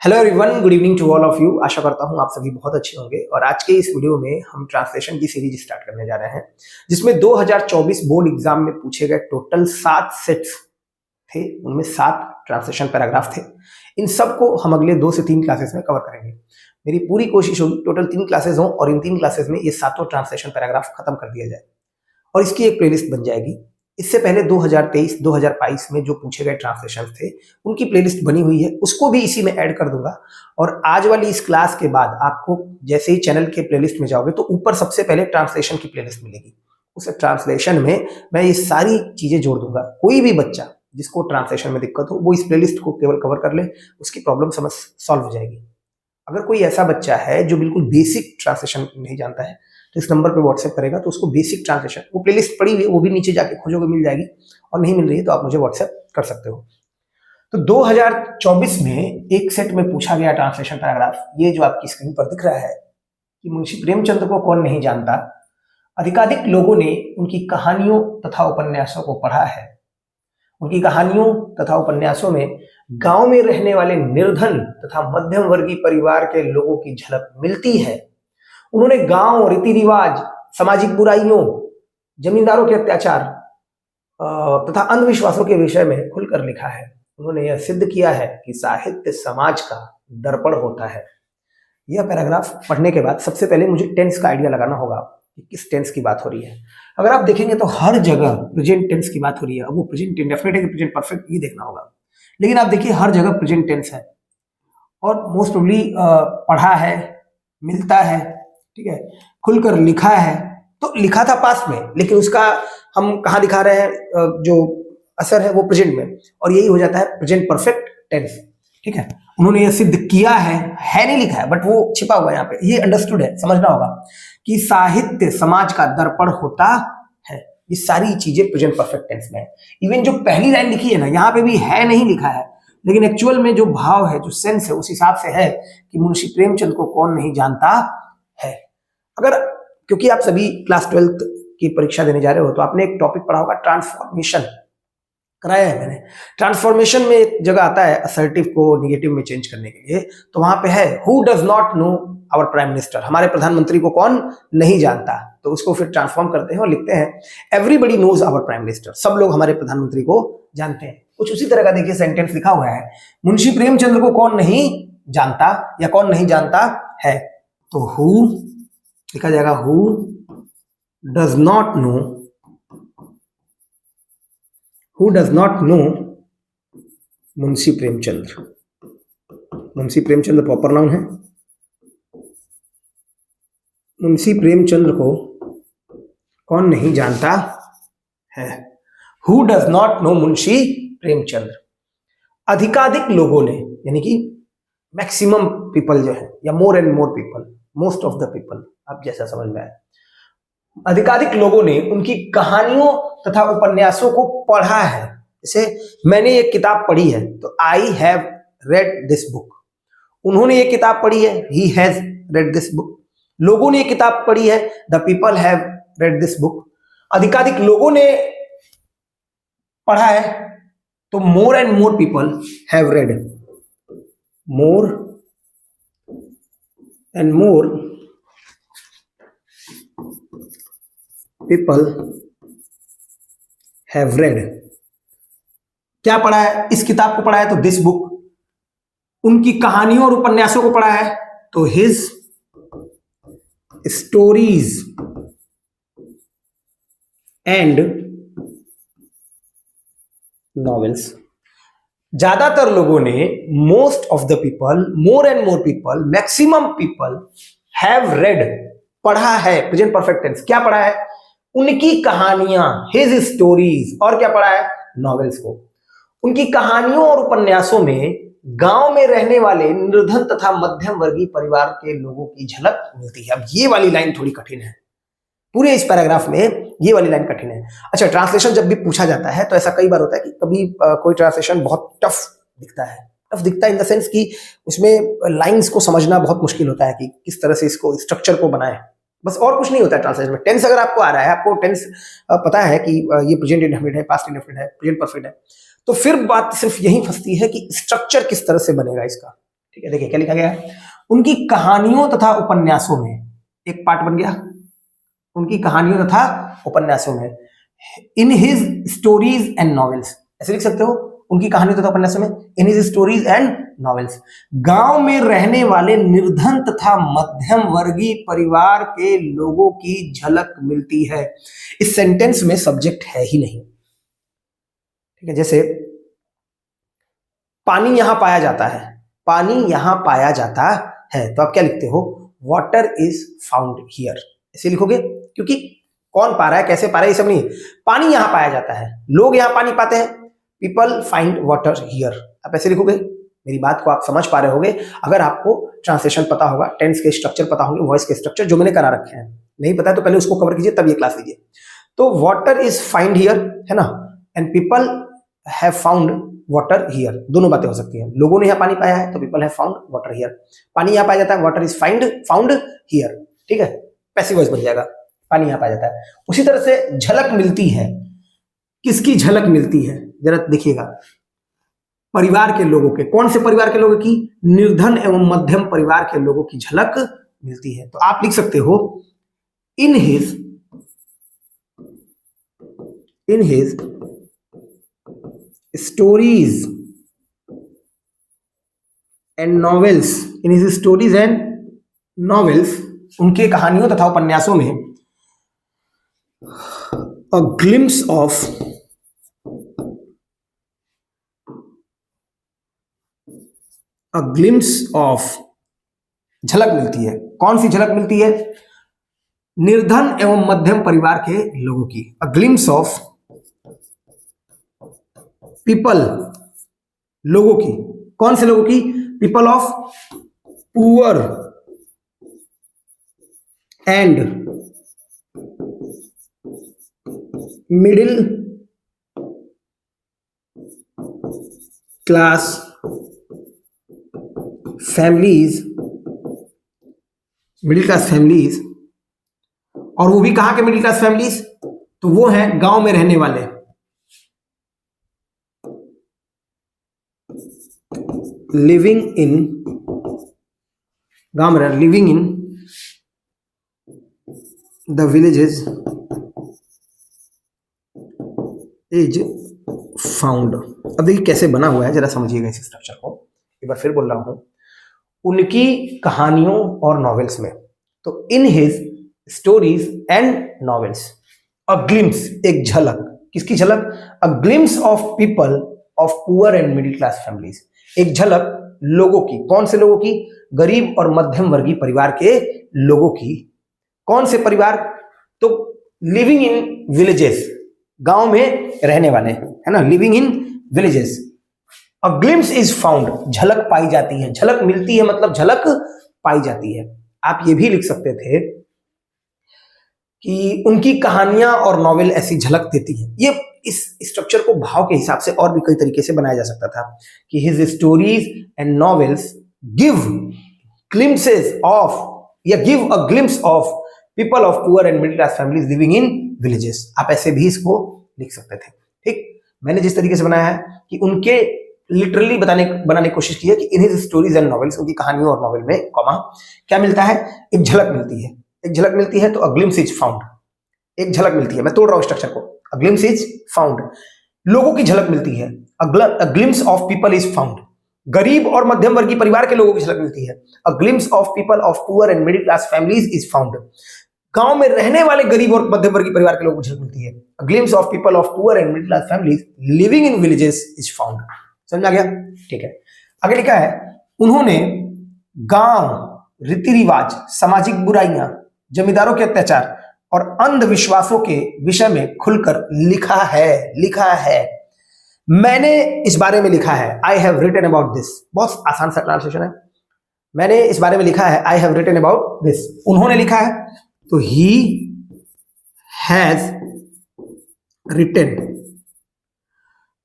Hello everyone, good evening to all of you. आशा करता हूँ आप सभी बहुत अच्छे होंगे। और आज के इस वीडियो में हम ट्रांसलेशन की सीरीज स्टार्ट करने जा रहे हैं, जिसमें 2024 बोर्ड एग्जाम में पूछे गए टोटल 7 सेट्स थे। उनमें 7 ट्रांसलेशन पैराग्राफ थे। इन सब को हम अगले 2 से 3 क्लासेस में कवर करेंगे। मेरी पूरी कोशिश होगी टोटल 3 क्लासेस हों और इन 3 क्लासेस में ये सातों ट्रांसलेशन पैराग्राफ खत्म कर दिया जाए और इसकी एक प्लेलिस्ट बन जाएगी। इससे पहले 2023-2022 में जो पूछे गए ट्रांसलेशन थे उनकी प्लेलिस्ट बनी हुई है, उसको भी इसी में ऐड कर दूंगा। और आज वाली इस क्लास के बाद आपको जैसे ही चैनल के प्लेलिस्ट में जाओगे तो ऊपर सबसे पहले ट्रांसलेशन की प्लेलिस्ट मिलेगी। उस ट्रांसलेशन में मैं ये सारी चीजें जोड़ दूंगा। कोई भी बच्चा जिसको ट्रांसलेशन में दिक्कत हो वो इस प्लेलिस्ट को केवल कवर कर ले, उसकी प्रॉब्लम समझ सॉल्व हो जाएगी। अगर कोई ऐसा बच्चा है जो बिल्कुल बेसिक ट्रांसलेशन नहीं जानता है तो इस नंबर पे व्हाट्सएप करेगा तो उसको बेसिक ट्रांसलेशन, वो प्लेलिस्ट पड़ी हुई है, वो भी नीचे जाके खोजोगे मिल जाएगी। और नहीं मिल रही है तो आप मुझे व्हाट्सएप कर सकते हो। तो 2024 में एक सेट में पूछा गया ट्रांसलेशन पैराग्राफ ये जो आपकी स्क्रीन पर दिख रहा है कि मुंशी प्रेमचंद को कौन नहीं जानता। अधिकाधिक लोगों ने उनकी कहानियों तथा उपन्यासों को पढ़ा है। उनकी कहानियों तथा उपन्यासों में गांव में रहने वाले निर्धन तथा मध्यम वर्गीय परिवार के लोगों की झलक मिलती है। उन्होंने गांव, रीति रिवाज, सामाजिक बुराइयों, जमींदारों के अत्याचार तथा अंधविश्वासों के विषय में खुलकर लिखा है। उन्होंने यह सिद्ध किया है कि साहित्य समाज का दर्पण होता है। यह पैराग्राफ पढ़ने के बाद सबसे पहले मुझे टेंस का आइडिया लगाना होगा कि किस टेंस की बात हो रही है। अगर आप देखेंगे तो हर जगह प्रेजेंट टेंस की बात हो रही है। अब वो प्रेजेंट इंडेफिनिट है कि प्रेजेंट परफेक्ट, ये देखना होगा। लेकिन आप देखिए हर जगह प्रेजेंट टेंस है और मोस्ट प्रोबेबली पढ़ा है, मिलता है, ठीक है, खुलकर लिखा है। तो लिखा था पास्ट में, लेकिन उसका हम कहाँ दिखा रहे हैं, जो असर है वो प्रेजेंट में, और यही हो जाता है प्रेजेंट परफेक्ट टेंस। ठीक है, उन्होंने ये सिद्ध किया है नहीं लिखा है, बट वो छिपा हुआ है यहाँ पे। ये अंडरस्टूड है, समझना होगा कि साहित्य समाज का दर्पण होता है। ये सारी चीजें प्रेजेंट परफेक्ट टेंस में है। इवन जो पहली लाइन लिखी है ना, यहाँ पे भी है नहीं लिखा है, लेकिन एक्चुअल में जो भाव है, जो सेंस है, उस हिसाब से है कि मुंशी प्रेमचंद को कौन नहीं जानता है। अगर क्योंकि आप सभी क्लास 12th की परीक्षा देने जा रहे हो तो आपने एक टॉपिक पढ़ा होगा, ट्रांसफॉर्मेशन कराया है मैंने। ट्रांसफॉर्मेशन में एक जगह आता है असर्टिव को नेगेटिव में चेंज करने के लिए, तो वहां पे है who does not know our prime minister, हमारे प्रधानमंत्री को कौन नहीं जानता। तो उसको फिर ट्रांसफॉर्म करते हैं और लिखते हैं everybody knows our prime minister, सब लोग हमारे प्रधानमंत्री को जानते हैं। कुछ उसी तरह का देखिए सेंटेंस लिखा हुआ है, मुंशी प्रेमचंद को कौन नहीं जानता या कौन नहीं जानता है। तो हु लिखा जाएगा who does not no, who does not no Munshi Premchand. Munshi Premchand proper noun है। मुंशी प्रेमचंद को कौन नहीं जानता है। Who does not no Munshi Premchand. अधिकाधिक लोगों ने, यानी कि मैक्सिमम पीपल जो है, या more and more people, most of the people, आप जैसा समझ में आए। अधिकाधिक लोगों ने उनकी कहानियों तथा उपन्यासों को पढ़ा है। जैसे मैंने एक किताब पढ़ी है तो I have read this book. उन्होंने ये किताब पढ़ी है, he has read this book. लोगों ने ये किताब पढ़ी है, the people have read this book. अधिकाधिक लोगों ने पढ़ा है तो more and more people have read. More and more people have read. क्या पढ़ा है? इस किताब को पढ़ा है तो दिस बुक। उनकी कहानियों और उपन्यासों को पढ़ा है तो हिज स्टोरीज एंड नॉवेल्स। ज्यादातर लोगों ने, most of the people, more and more people, maximum people have read, पढ़ा है, प्रेजेंट परफेक्ट टेंस। क्या पढ़ा है? उनकी कहानियां, हिज स्टोरीज, और क्या पढ़ा है? नॉवेल्स को। उनकी कहानियों और उपन्यासों में गांव में रहने वाले निर्धन तथा मध्यम वर्गीय परिवार के लोगों की झलक मिलती है। अब ये वाली लाइन थोड़ी कठिन है, पूरे इस पैराग्राफ में ये वाली लाइन कठिन है। अच्छा, ट्रांसलेशन जब भी पूछा जाता है तो ऐसा कई बार होता है कि कभी कोई ट्रांसलेशन बहुत टफ दिखता है। टफ दिखता है इन द सेंस कि उसमें लाइंस को समझना बहुत मुश्किल होता है कि किस तरह से इसको, स्ट्रक्चर को बनाए। बस और कुछ नहीं होता है ट्रांसलेशन में। टेंस अगर आपको आ रहा है, आपको टेंस पता है कि ये प्रेजेंट इंडेफिनिट है, पास्ट इंडेफिनिट है, प्रेजेंट परफेक्ट है, तो फिर बात सिर्फ यही फंसती है कि स्ट्रक्चर किस तरह से बनेगा इसका। ठीक है, देखिए क्या लिखा गया है, उनकी कहानियों तथा उपन्यासों में, एक पार्ट बन गया, उनकी कहानियों तथा उपन्यासों में, in his stories and novels, ऐसे लिख सकते हो, उनकी कहानियों तथा उपन्यासों में, in his stories and novels, गांव में रहने वाले निर्धन तथा मध्यम वर्गीय परिवार के लोगों की झलक मिलती है। इस सेंटेंस में सब्जेक्ट है ही नहीं, ठीक है, जैसे पानी यहां पाया जाता है, पानी यहां पाया जाता है, तो आप क्या लिखते हो, वाटर इज फाउंड हियर, ऐसे लिखोगे, क्योंकि कौन पा रहा है, कैसे पा रहा है, ये सब नहीं, पानी यहां पाया जाता है, लोग यहां पानी पाते हैं, पीपल फाइंड वाटर हियर, आप ऐसे लिखोगे। मेरी बात को आप समझ पा रहे होगे अगर आपको ट्रांसलेशन पता होगा, टेंस के स्ट्रक्चर पता होंगे, वॉइस के स्ट्रक्चर जो मैंने करा रखे हैं, नहीं पता है तो पहले उसको कवर कीजिए तब ये क्लास लीजिए। तो वाटर इज फाइंड हियर है ना, and people have found water here, दोनों बातें हो सकती हैं, लोगों ने यहाँ पानी पाया है तो people have found water here, पानी यहाँ पाया जाता है, वाटर इज फाउंड हियर, ठीक है, पैसिव वॉइस बन जाएगा, पानी यहाँ पाया जाता है। उसी तरह से झलक मिलती है, किसकी झलक मिलती है, जरा देखिएगा, परिवार के लोगों के, कौन से परिवार के लोगों की, निर्धन एवं मध्यम परिवार के लोगों की झलक मिलती है। तो आप लिख सकते हो, in his stories and novels, in his stories and novels, उनके कहानियों तथा उपन्यासों में, अ ग्लिम्स ऑफ झलक मिलती है, कौन सी झलक मिलती है, निर्धन एवं मध्यम परिवार के लोगों की, अ ग्लिम्स ऑफ पीपल, लोगों की, कौन से लोगों की, people of poor and middle class families, middle class families, और वो भी कहां के मिडिल क्लास फैमिलीज, तो वो हैं गांव में रहने वाले, लिविंग इन, गांव में living in the villages is found. अब देखिए कैसे बना हुआ है, जरा समझिएगा इस स्ट्रक्चर को, एक बार फिर बोल रहा हूं, उनकी कहानियों और नॉवेल्स में, तो in his stories and novels, a glimpse, एक झलक, किसकी झलक, अ glimpse of people of poor and middle class families, एक झलक लोगों की, कौन से लोगों की, गरीब और मध्यम वर्गीय परिवार के लोगों की, कौन से परिवार, तो लिविंग इन विलेजेस, गांव में रहने वाले, है ना, living in villages, a glimpse is found, झलक पाई जाती है, झलक मिलती है मतलब झलक पाई जाती है। आप ये भी लिख सकते थे कि उनकी कहानियां और नॉवेल ऐसी झलक देती हैं। ये इस स्ट्रक्चर को भाव के हिसाब से और भी कई तरीके से बनाया जा सकता था कि his stories and novels give glimpses of, या give a glimpse of people of poor and middle class families living in villages, आप ऐसे भी इसको लिख सकते थे। ठीक, मैंने जिस तरीके से बनाया है कि उनके लिटरली बनाने की कोशिश की है कि in his stories and novels, उनकी कहानियों और नॉवेल में कॉमा क्या मिलता है, एक झलक मिलती है, एक झलक मिलती है, तो अ ग्लिम्स इज फाउंड, एक झलक मिलती है, मैं तोड़ रहा हूं स्ट्रक्चर को, अ ग्लिम्स इज फाउंड, लोगों की झलक मिलती है, अ glimpse of people is found, गरीब और मध्यम वर्गीय परिवार के लोगों की झलक मिलती है, अ glimpse of people of poor and middle class families is found, गांव में रहने वाले गरीब और मध्यम वर्गीय परिवार के लोगों को झलक मिलती है, अ glimpse of people of poor and middle class families living in villages is found. समझ आ गया? ठीक है, आगे लिखा है, उन्होंने गांव, रीति रिवाज, सामाजिक बुराइयां, जमींदारों के अत्याचार और अंधविश्वासों के विषय में खुलकर लिखा है। मैंने इस बारे में लिखा है, I have written about this, बहुत आसान सा ट्रांसलेशन है, मैंने इस बारे में लिखा है, I have written about this, उन्होंने लिखा है तो ही हैज रिटन,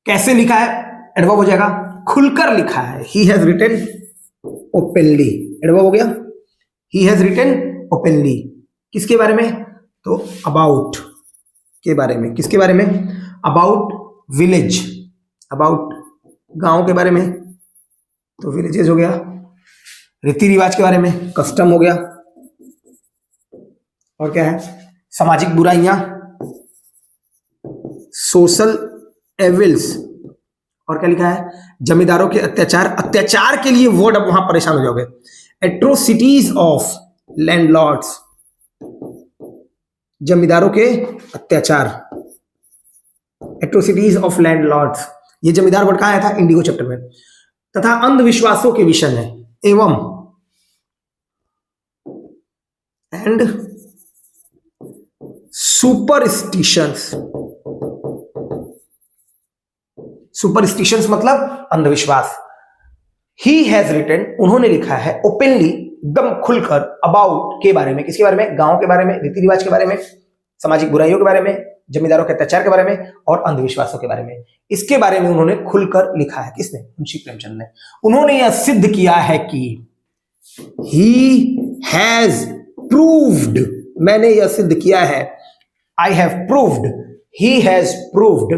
कैसे लिखा है, एडवर्ब हो जाएगा, खुलकर लिखा है, he has written openly, adverb हो गया, ही हैज रिटन ओपनली, किसके बारे में, तो अबाउट के बारे में, किसके बारे में, अबाउट विलेज, अबाउट गांव के बारे में, तो विलेजेस हो गया, रीति रिवाज के बारे में, कस्टम हो गया, और क्या है, सामाजिक बुराइयां, सोशल एविल्स, और क्या लिखा है, जमींदारों के अत्याचार, अत्याचार के लिए वर्ड अब वहां परेशान हो जाओगे, एट्रोसिटीज ऑफ लैंडलॉर्ड्स, जमींदारों के अत्याचार, एट्रोसिटीज ऑफ लैंडलॉर्ड्स, ये जमींदार वर्ड कहां आया था, इंडिगो चैप्टर में, तथा अंधविश्वासों के विषय में एवं एंड सुपरस्टिशंस, सुपरस्टिशंस मतलब अंधविश्वास। ही हैज रिटन, उन्होंने लिखा है, ओपनली, एकदम खुलकर, अबाउट, के बारे में, किसके बारे में, गांव के बारे में, रीति रिवाज के बारे में, सामाजिक बुराइयों के बारे में, जमींदारों के अत्याचार के बारे में और अंधविश्वासों के बारे में, इसके बारे में उन्होंने खुलकर लिखा है। किसने, मुंशी प्रेमचंद ने। उन्होंने यह सिद्ध किया है कि ही हैज प्रूव्ड, मैंने यह सिद्ध किया है, I have proved, he has proved.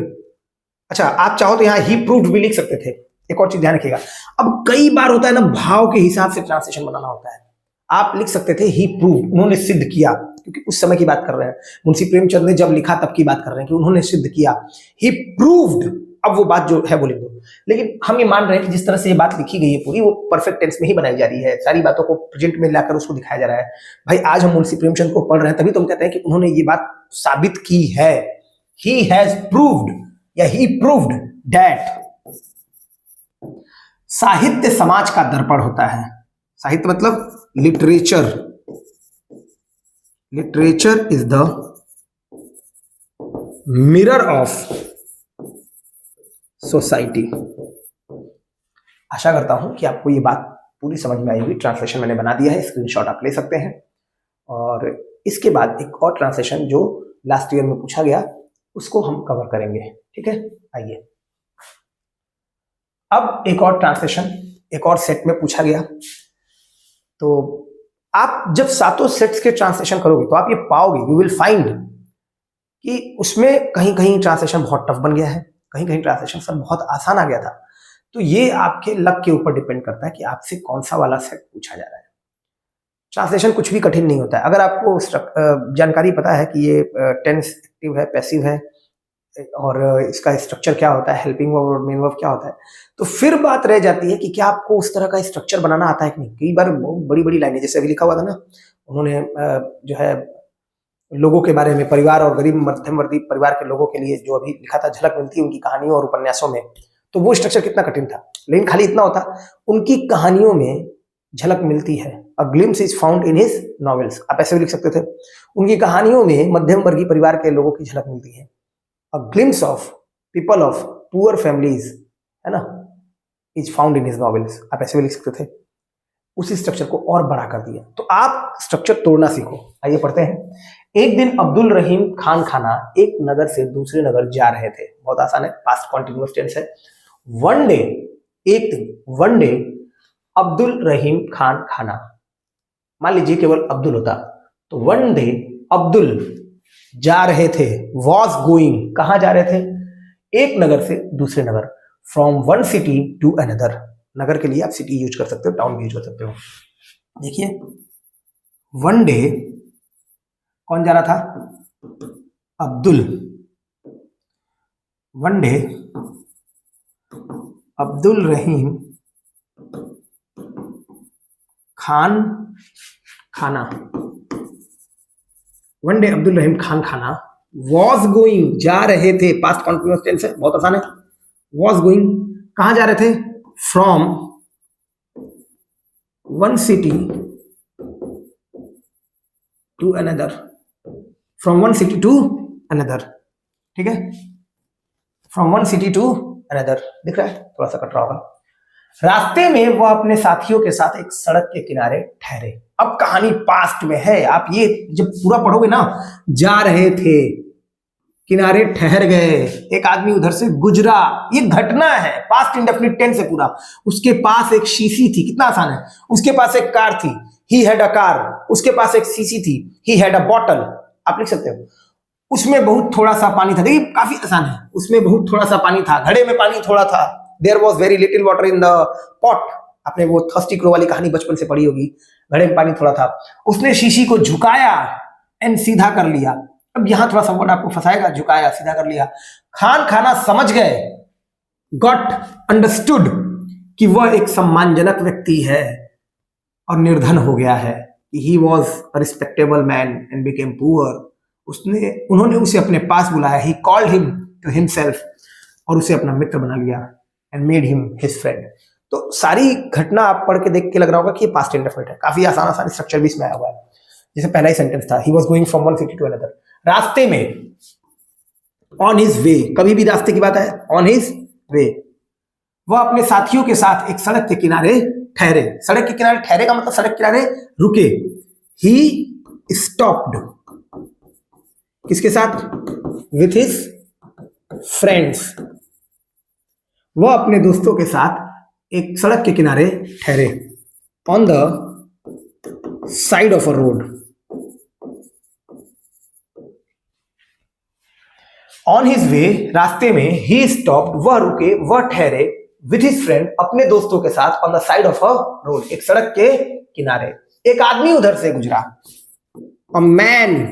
अच्छा, आप चाहो तो यहां ही प्रूव्ड भी लिख सकते थे। एक और चीज ध्यान रखिएगा, अब कई बार होता है ना, भाव के हिसाब से ट्रांसलेशन बनाना होता है। आप लिख सकते थे ही प्रूव्ड, उन्होंने सिद्ध किया, क्योंकि उस समय की बात कर रहे हैं, मुंशी प्रेमचंद ने जब लिखा तब की बात कर रहे हैं कि उन्होंने सिद्ध किया, ही प्रूव्ड। अब वो बात जो है वो लिख दो, लेकिन हम ये मान रहे हैं कि जिस तरह से ये बात लिखी गई है पूरी, वो परफेक्ट टेंस में ही बनाई जा रही है, सारी बातों को प्रेजेंट में लाकर उसको दिखाया जा रहा है। भाई आज हम मुंशी प्रेमचंद को पढ़ रहे हैं, तभी तो हम कहते हैं कि उन्होंने ये बात साबित की है। ही हैज प्रूव्ड या ही प्रूव्ड दैट, साहित्य समाज का दर्पण होता है। साहित्य मतलब literature, literature is the mirror of society. आशा करता हूं कि आपको ये बात पूरी समझ में आई होगी। ट्रांसलेशन मैंने बना दिया है, स्क्रीनशॉट आप ले सकते हैं। और इसके बाद एक और ट्रांसलेशन जो लास्ट ईयर में पूछा गया, उसको हम कवर करेंगे। ठीक है, आइए। अब एक और ट्रांसलेशन एक और सेट में पूछा गया, तो आप जब सातों सेट्स के ट्रांसलेशन करोगे तो आप ये पाओगे, यू विल फाइंड कि उसमें कहीं कहीं ट्रांसलेशन बहुत टफ बन गया है, कहीं कहीं ट्रांसलेशन सर बहुत आसान आ गया था। तो ये आपके लक के ऊपर डिपेंड करता है कि आपसे कौन सा वाला सेट पूछा जा रहा है। ट्रांसलेशन कुछ भी कठिन नहीं होता है। अगर आपको जानकारी पता है कि ये टेंस एक्टिव है, पैसिव है, और इसका स्ट्रक्चर क्या होता है, हेल्पिंग वर्ब और मेन वर्ब क्या होता है, तो फिर बात रह जाती है कि क्या आपको उस तरह का स्ट्रक्चर बनाना आता है कि नहीं। कई बार बड़ी बड़ी लाइनें, जैसे अभी लिखा हुआ था ना, उन्होंने जो है लोगों के बारे में, परिवार और गरीब मध्यम वर्गीय परिवार के लोगों के लिए जो अभी लिखा था, झलक मिलती है उनकी कहानियों और उपन्यासों में, तो वो स्ट्रक्चर कितना कठिन था। लेकिन खाली इतना होता, उनकी कहानियों में झलक मिलती है, a glimpse is found in his novels, आप ऐसे भी लिख सकते थे, उनकी कहानियों में मध्यम वर्गीय परिवार के लोगों की झलक मिलती है। A glimpse of people of poor families, है ना, is found in his novels, आप ऐसे भी लिख सकते थे। उसी स्ट्रक्चर को और बड़ा कर दिया, तो आप स्ट्रक्चर तोड़ना सीखो। आइए पढ़ते हैं। एक दिन अब्दुल रहीम खान खाना एक नगर से दूसरे नगर जा रहे थे। बहुत आसान है, पास्ट कॉन्टिन्यूअस टेंस है। वन डे, एक दिन, वन डे अब्दुल रहीम खान खाना, मान लीजिए केवल अब्दुल होता, तो वन डे अब्दुल जा रहे थे, वॉज गोइंग, कहां जा रहे थे, एक नगर से दूसरे नगर, from one city to another. नगर के लिए आप सिटी यूज कर सकते हो, टाउन भी यूज कर सकते हो। देखिए, वन डे कौन जा रहा था, अब्दुल। वन डे अब्दुल रहीम खान खाना, वन डे अब्दुल रहीम खान खाना वॉज गोइंग, जा रहे थे, पास्ट कॉन्टिन्यूअस टेंस है, बहुत आसान है। वॉज गोइंग, कहां जा रहे थे, from one city to another, from one city to another. ठीक है, from one city to another, दिख रहा है, थोड़ा सा कट रहा होगा। रास्ते में वह अपने साथियों के साथ एक सड़क के किनारे ठहरे। अब कहानी पास्ट में है, आप ये जब पूरा पढ़ोगे ना, जा रहे थे, किनारे ठहर गए, एक आदमी उधर से गुजरा, ये घटना है, पास्ट इंडेफिनिट टेंस है पूरा। उसके पास एक शीशी थी, कितना आसान है, उसके पास एक कार थी, ही हैड अ कार, उसके पास एक शीशी थी, ही हैड अ बॉटल, आप लिख सकते हो। उसमें बहुत थोड़ा सा पानी था, देखिए काफी आसान है, उसमें बहुत थोड़ा सा पानी था, घड़े में पानी थोड़ा था, there was very little water in the pot, आपने वो थर्स्टी क्रो वाली कहानी बचपन से पढ़ी होगी, घड़े में पानी थोड़ा था, उसने शीशी को झुकाया एंड सीधा कर लिया। अब यहां थोड़ा सा वर्ड आपको फंसाएगा, झुकाया सीधा कर लिया। खान खाना समझ गए, गॉट अंडरस्टूड, कि वह एक सम्मानजनक व्यक्ति है और निर्धन हो गया है। He was a respectable man and became poor. उन्होंने उसे अपने पास बुलाया, he called him to himself, और उसे अपना मित्र बना लिया, and made him his friend. तो सारी घटना आप पढ़ के देख के लग रहा होगा कि ये पास्ट इंडेफिनिट है, काफी आसान आसान स्ट्रक्चर भी इसमें आया हुआ है। जैसे पहला ही सेंटेंस था, he was going from one city to another, रास्ते में, ऑन हिज वे, कभी भी रास्ते की बात है, ऑन हिज वे, वह अपने साथियों के साथ एक सड़क के किनारे ठहरे। सड़क के किनारे ठहरे का मतलब सड़क के किनारे रुके। ही स्टॉप्ड, किसके साथ? विथ हिज फ्रेंड्स, वह अपने दोस्तों के साथ एक सड़क के किनारे ठहरे। On the side of a road, on his way, रास्ते में, ही स्टॉप्ड, वह रुके, वह ठहरे, विथ हिज फ्रेंड, अपने दोस्तों के साथ, on the side of a road, एक सड़क के किनारे। एक आदमी उधर से गुजरा, अ मैन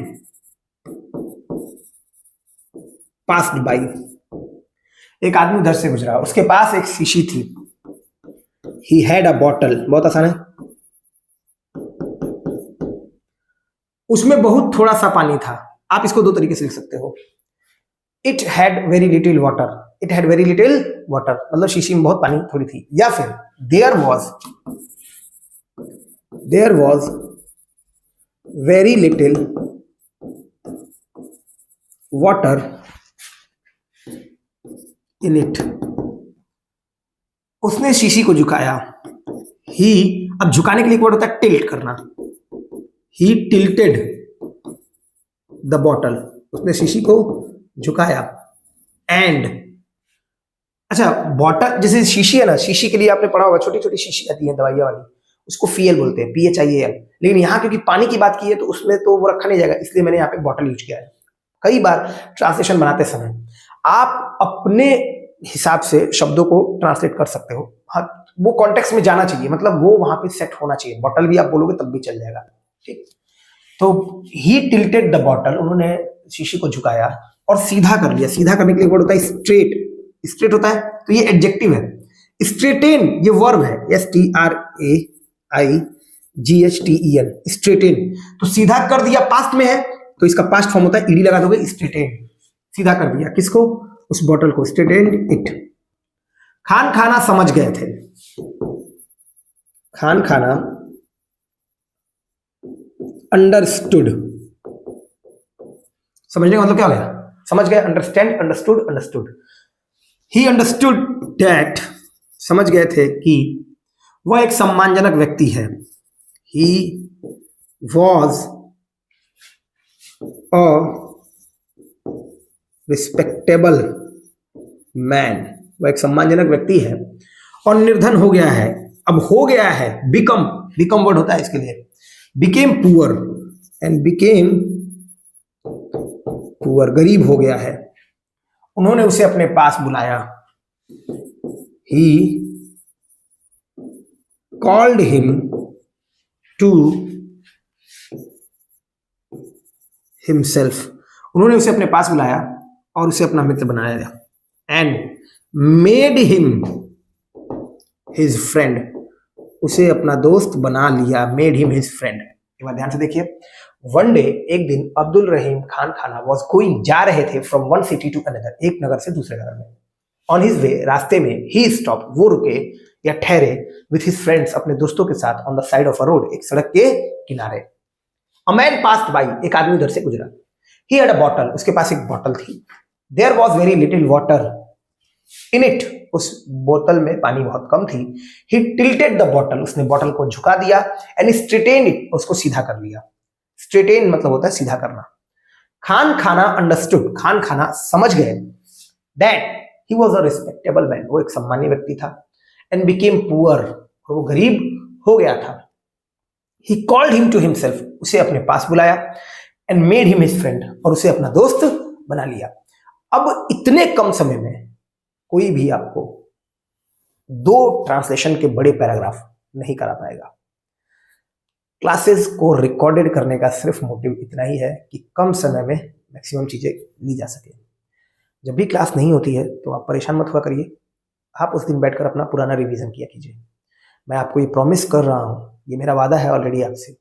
पास्ड बाय, एक आदमी उधर से गुजरा, उसके पास एक शीशी थी। ही हैड अ बॉटल, बहुत आसान है, उसमें बहुत थोड़ा सा पानी था। आप इसको दो तरीके से लिख सकते हो, it had very little water, it had very little water, मतलब शीशी में बहुत पानी थोड़ी थी। या फिर there was very little water in it, उसने शीशी को झुकाया। ही, अब झुकाने के लिए एक वर्ड होता है टिल्ट करना, ही टिल्टेड द बॉटल, उसने शीशी को झुकाया। एंड, अच्छा बॉटल, जैसे शीशी है ना, शीशी के लिए आपने पढ़ा होगा, छोटी छोटी शीशी आती है दवाइयां वाली, उसको फीएल बोलते हैं, PHIAL। लेकिन यहाँ क्योंकि पानी की बात की है तो उसमें तो वो रखा नहीं जाएगा, इसलिए मैंने यहाँ पे बॉटल यूज किया है। कई बार ट्रांसलेशन बनाते समय आप अपने हिसाब से शब्दों को ट्रांसलेट कर सकते हो। हाँ, वो कॉन्टेक्स्ट में जाना चाहिए, मतलब वो वहां पे सेट होना चाहिए। बॉटल भी आप बोलोगे तब भी चल जाएगा, ठीक। तो ही टिल्टेड द बॉटल, उन्होंने शीशी को झुकाया और सीधा कर लिया। सीधा करने के लिए वर्ड होता है स्ट्रेट, स्ट्रेट होता है तो ये एडजेक्टिव है। स्ट्रेटेन ये वर्ब है, STRAIGHTEN, स्ट्रेटेन। तो सीधा कर दिया पास्ट में है तो इसका पास्ट फॉर्म होता है ईडी लगा दोगे, स्ट्रेटेन, सीधा कर दिया। किसको? उस बॉटल को, स्ट्रेटेन्ड इट। खान खाना समझ गए थे, खान खाना अंडरस्टूड, समझने का मतलब क्या हो गया? समझ गए, understand, understood, understood. He understood that, समझ गए थे कि वह एक सम्मानजनक व्यक्ति है। He was a respectable man, वह एक सम्मानजनक व्यक्ति है और निर्धन हो गया है। अब हो गया है, बिकम वर्ड होता है इसके लिए, became poor and became poor, गरीब हो गया है। उन्होंने उसे अपने पास बुलाया। He called him to himself, उन्होंने उसे अपने पास बुलाया और उसे अपना मित्र बनाया। And made him his friend, उसे अपना दोस्त बना लिया। Made him his friend. एक बार ध्यान से देखिए, वन डे, एक दिन, अब्दुल रहीम खान खाना वॉज गोइंग, जा रहे थे, from one city to another, एक नगर से दूसरे नगर में। ऑन हिज वे, रास्ते में, ही स्टॉप, वो रुके या ठहरे, विथ हिज फ्रेंड्स, अपने दोस्तों के साथ, on the side of a road, एक सड़क के किनारे। अ मैन पास्ड बाय, एक आदमी उधर से गुजरा। ही हैड अ बॉटल, उसके पास एक बॉटल थी। There was very little water in it, उस बोतल में पानी बहुत कम थी। ही टिल्टेड द बॉटल, उसने बॉटल को झुका दिया। एंड स्ट्रेटेन इट, उसको सीधा कर लिया। स्ट्रेटेन मतलब होता है सीधा करना। खान खाना अंडरस्टूड, खान खाना समझ गए, that he was a respectable man, वो एक सम्मानीय व्यक्ति था। एंड बिकेम पुअर, और वो गरीब हो गया था। He called him to himself, उसे अपने पास बुलाया। And made him his friend, और उसे अपना दोस्त बना लिया। अब इतने कम समय में कोई भी आपको 2 ट्रांसलेशन के बड़े पैराग्राफ नहीं करा पाएगा। क्लासेस को रिकॉर्डेड करने का सिर्फ मोटिव इतना ही है कि कम समय में मैक्सिमम चीज़ें ली जा सके। जब भी क्लास नहीं होती है तो आप परेशान मत हुआ करिए, आप उस दिन बैठकर अपना पुराना रिवीजन किया कीजिए। मैं आपको ये प्रॉमिस कर रहा हूँ, ये मेरा वादा है ऑलरेडी आपसे,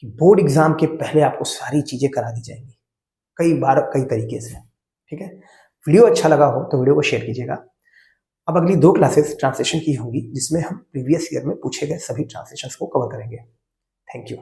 कि बोर्ड एग्जाम के पहले आपको सारी चीज़ें करा दी जाएंगी, कई बार कई तरीके से। ठीक है, वीडियो अच्छा लगा हो तो वीडियो को शेयर कीजिएगा। अब अगली 2 क्लासेस ट्रांसलेशन की होंगी, जिसमें हम प्रीवियस ईयर में पूछे गए सभी ट्रांसलेशंस को कवर करेंगे। Thank you.